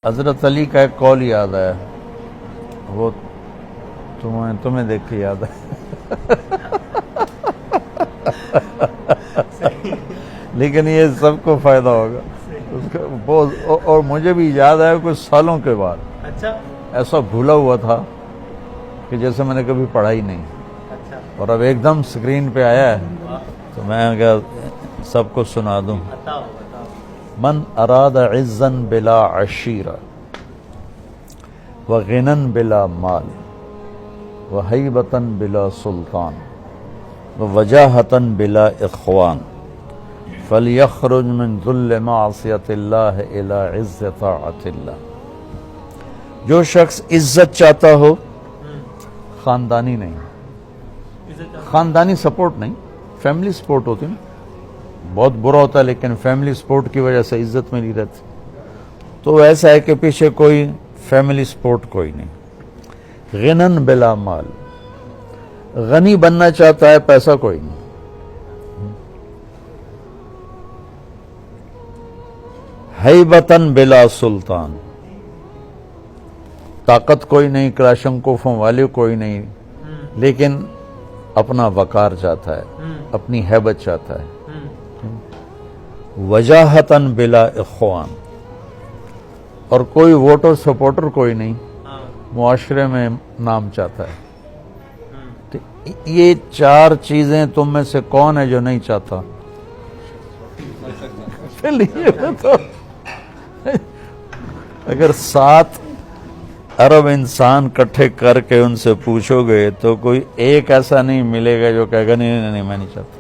حضرت علی کا ایک قول یاد ہے، وہ تمہیں دیکھ کے یاد ہے لیکن یہ سب کو فائدہ ہوگا اس کا بہت، اور مجھے بھی یاد ہے کچھ سالوں کے بعد اچھا ایسا بھولا ہوا تھا کہ جیسے میں نے کبھی پڑھا ہی نہیں، اچھا اور اب ایک دم سکرین پہ آیا ہے تو میں کیا سب کو سنا دوں۔ بتاؤ من اراد عزا بلا عشیرہ وغنا بلا مال وہیبتا بلا سلطان ووجاہتا بلا اخوان فلیخرج من ذل معصیت اللہ الى عز طاعت اللہ۔ جو شخص عزت چاہتا ہو، خاندانی نہیں، خاندانی سپورٹ نہیں، فیملی سپورٹ ہوتی نا، بہت برا ہوتا ہے لیکن فیملی سپورٹ کی وجہ سے عزت ملی رہتی، تو ایسا ہے کہ پیچھے کوئی فیملی سپورٹ کوئی نہیں۔ غنن بلا مال، غنی بننا چاہتا ہے، پیسہ کوئی نہیں۔ ہیبتن بلا سلطان، طاقت کوئی نہیں، کلاشنکوفوں والے کوئی نہیں، لیکن اپنا وقار چاہتا ہے، اپنی ہیبت چاہتا ہے۔ وجاہتن بلا اخوان، اور کوئی ووٹر سپورٹر کوئی نہیں، معاشرے میں نام چاہتا ہے۔ تو یہ چار چیزیں تم میں سے کون ہے جو نہیں چاہتا؟ چلیے تو اگر 7 ارب انسان کٹھے کر کے ان سے پوچھو گے تو کوئی ایک ایسا نہیں ملے گا جو کہے گا نہیں میں نہیں چاہتا۔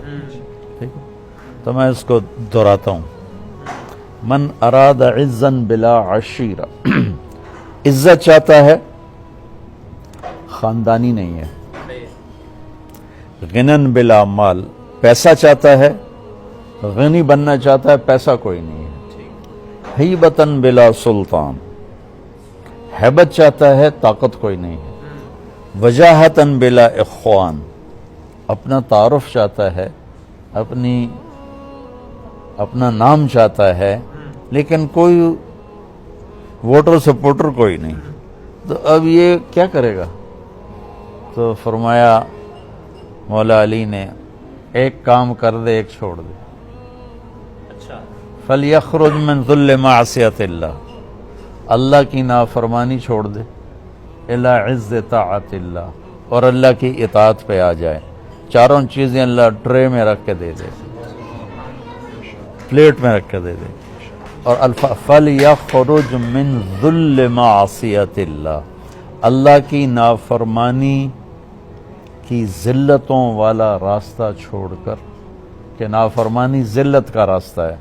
ٹھیک ہے، تو میں اس کو دہراتا ہوں۔ من اراد عزا بلا عشیرہ، عزت چاہتا ہے، خاندانی نہیں ہے۔ غنن بلا مال، پیسہ چاہتا ہے، غنی بننا چاہتا ہے، پیسہ کوئی نہیں ہے۔ ہیبتن بلا سلطان، ہیبت چاہتا ہے، طاقت کوئی نہیں ہے۔ وجاہتن بلا اخوان، اپنا تعارف چاہتا ہے، اپنا نام چاہتا ہے، لیکن کوئی ووٹر سپورٹر کوئی نہیں، تو اب یہ کیا کرے گا؟ تو فرمایا مولا علی نے، ایک کام کر دے، ایک چھوڑ دے۔ اچھا، فَلْيَخْرُجْ مِنْ ذُلِّ مَعْصِيَتِ اللَّهِ، اللہ کی نافرمانی چھوڑ دے، إِلَىٰ عِزِّ طَاعَتِ اللَّهِ، اور اللہ کی اطاعت پہ آ جائے۔ چاروں چیزیں اللہ ٹرے میں رکھ کے دے دے، پلیٹ میں رکھ کے دے دے۔ اور فَلْيَخْرُجْ مِنْ ذُلِّ مَعْصِيَتِ اللَّهِ، اللہ کی نافرمانی کی ذلتوں والا راستہ چھوڑ کر، کہ نافرمانی ذلت کا راستہ ہے،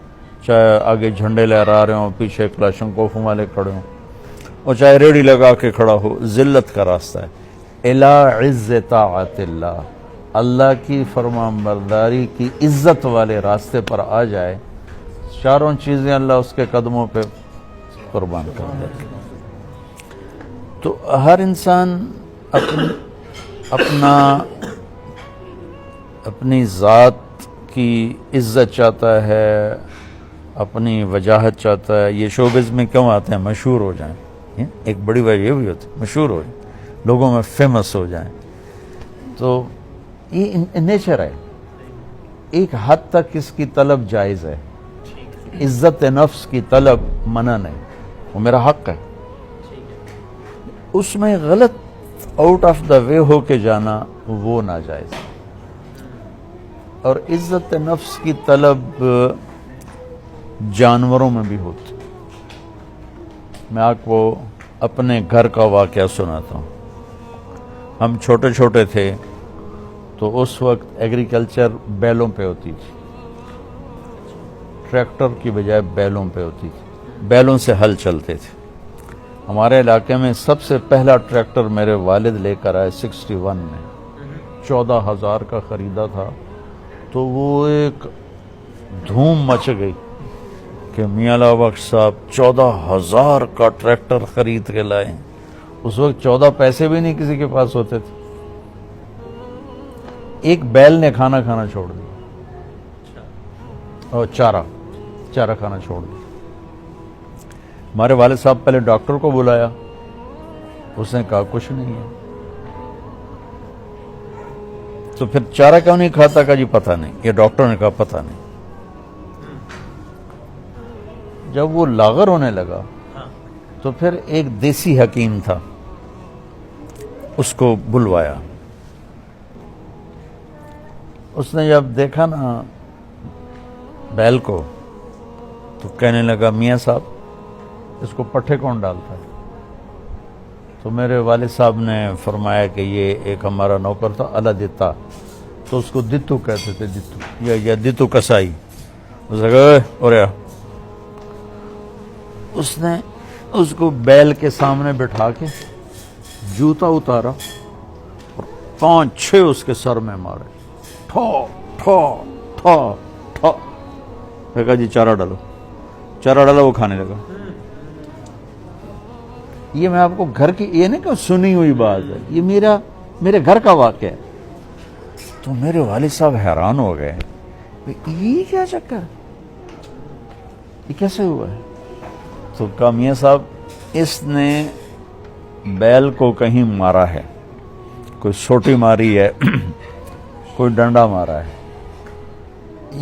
چاہے آگے جھنڈے لہرا رہے ہوں، پیچھے کلاشنکوف والے کھڑے ہوں، اور چاہے ریڑھی لگا کے کھڑا ہو، ذلت کا راستہ ہے۔ الى عز طاعت اللہ، اللہ کی فرمان برداری کی عزت والے راستے پر آ جائے، چاروں چیزیں اللہ اس کے قدموں پہ قربان کر دے۔ تو ہر انسان اپنی ذات کی عزت چاہتا ہے، اپنی وجاہت چاہتا ہے۔ یہ شوبز میں کیوں آتے ہیں؟ مشہور ہو جائیں، ایک بڑی وجہ یہ بھی ہوتی ہے، مشہور ہو جائیں، لوگوں میں فیمس ہو جائیں۔ تو یہ نیچر ہے، ایک حد تک اس کی طلب جائز ہے، عزت نفس کی طلب منع نہیں، وہ میرا حق ہے۔ اس میں غلط آؤٹ آف دا وے ہو کے جانا وہ ناجائز ہے۔ اور عزت نفس کی طلب جانوروں میں بھی ہوتی۔ میں آپ کو اپنے گھر کا واقعہ سناتا ہوں۔ ہم چھوٹے چھوٹے تھے تو اس وقت ایگریکلچر بیلوں پہ ہوتی تھی، ٹریکٹر کی بجائے بیلوں پہ ہوتی تھی، بیلوں سے ہل چلتے تھے۔ ہمارے علاقے میں سب سے پہلا ٹریکٹر میرے والد لے کر آئے 61 میں، 14,000 کا خریدا تھا۔ تو وہ ایک دھوم مچ گئی کہ میاں اللہ بخش صاحب 14,000 کا ٹریکٹر خرید کے لائے۔ اس وقت 14 پیسے بھی نہیں کسی کے پاس ہوتے تھے۔ ایک بیل نے کھانا چھوڑ دیا، اور چارہ کھانا چھوڑ دیا۔ ہمارے والد صاحب پہلے ڈاکٹر کو بلایا، اس نے کہا کچھ نہیں ہے. تو پھر چارہ کیوں نہیں کھاتا؟ کہا جی پتہ نہیں. یہ ڈاکٹر نے کہا پتہ نہیں. جب وہ لاغر ہونے لگا تو پھر ایک دیسی حکیم تھا، اس کو بلوایا. اس نے جب دیکھا نا بیل کو تو کہنے لگا میاں صاحب اس کو پٹھے کون ڈالتا ہے؟ تو میرے والد صاحب نے فرمایا کہ یہ ایک ہمارا نوکر تھا اللہ دیتا، تو اس کو دتو کہتے تھے، دتو یا دتو کسائی. اس نے کہا اور اس نے اس کو بیل کے سامنے بٹھا کے جوتا اتارا اور 5-6 اس کے سر میں مارے، ٹھو ٹھو ٹھو ٹھو. کہا جی چارہ ڈالو. چارہ ڈالا، وہ کھانے لگا. یہ میں آپ کو گھر کی، یہ نہیں کہ سنی ہوئی بات ہے، یہ میرے گھر کا واقعہ ہے. تو میرے والد صاحب حیران ہو گئے، یہ کیا چکر، یہ کیسے ہوا ہے؟ تو کہا میاں صاحب اس نے بیل کو کہیں مارا ہے، کوئی سوٹی ماری ہے، کوئی ڈنڈا مارا ہے،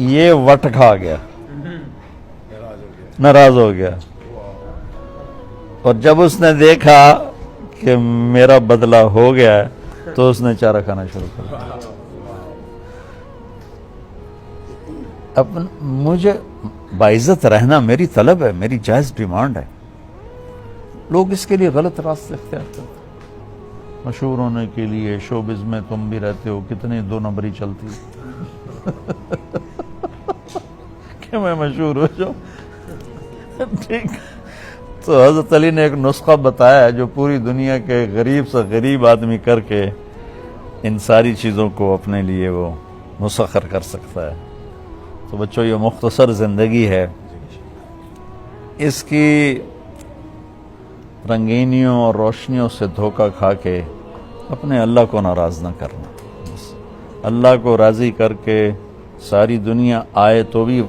یہ وٹ کھا گیا، ناراض ہو گیا. اور جب اس نے دیکھا کہ میرا بدلہ ہو گیا ہے تو اس نے چارہ کھانا شروع کر دیا. مجھے باعزت رہنا میری طلب ہے، میری جائز ڈیمانڈ ہے. لوگ اس کے لیے غلط راستے اختیار کرتے ہیں. مشہور ہونے کے لیے شوبز میں تم بھی رہتے ہو، کتنی 2 نمبری چلتی کہ میں مشہور ہو جاؤں. ٹھیک. تو حضرت علی نے ایک نسخہ بتایا جو پوری دنیا کے غریب سے غریب آدمی کر کے ان ساری چیزوں کو اپنے لیے وہ مسخر کر سکتا ہے. تو بچوں یہ مختصر زندگی ہے، اس کی رنگینیوں اور روشنیوں سے دھوکہ کھا کے اپنے اللہ کو ناراض نہ کرنا. بس اللہ کو راضی کر کے ساری دنیا آئے تو بھی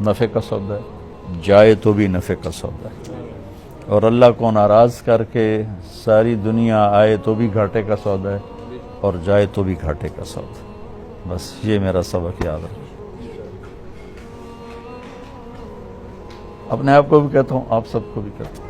نفع کا سودا ہے، جائے تو بھی نفع کا سودا ہے. اور اللہ کو ناراض کر کے ساری دنیا آئے تو بھی گھاٹے کا سودا ہے اور جائے تو بھی گھاٹے کا سودا ہے. بس یہ میرا سبق یاد رکھیں. اپنے آپ کو بھی کہتا ہوں، آپ سب کو بھی کہتا ہوں.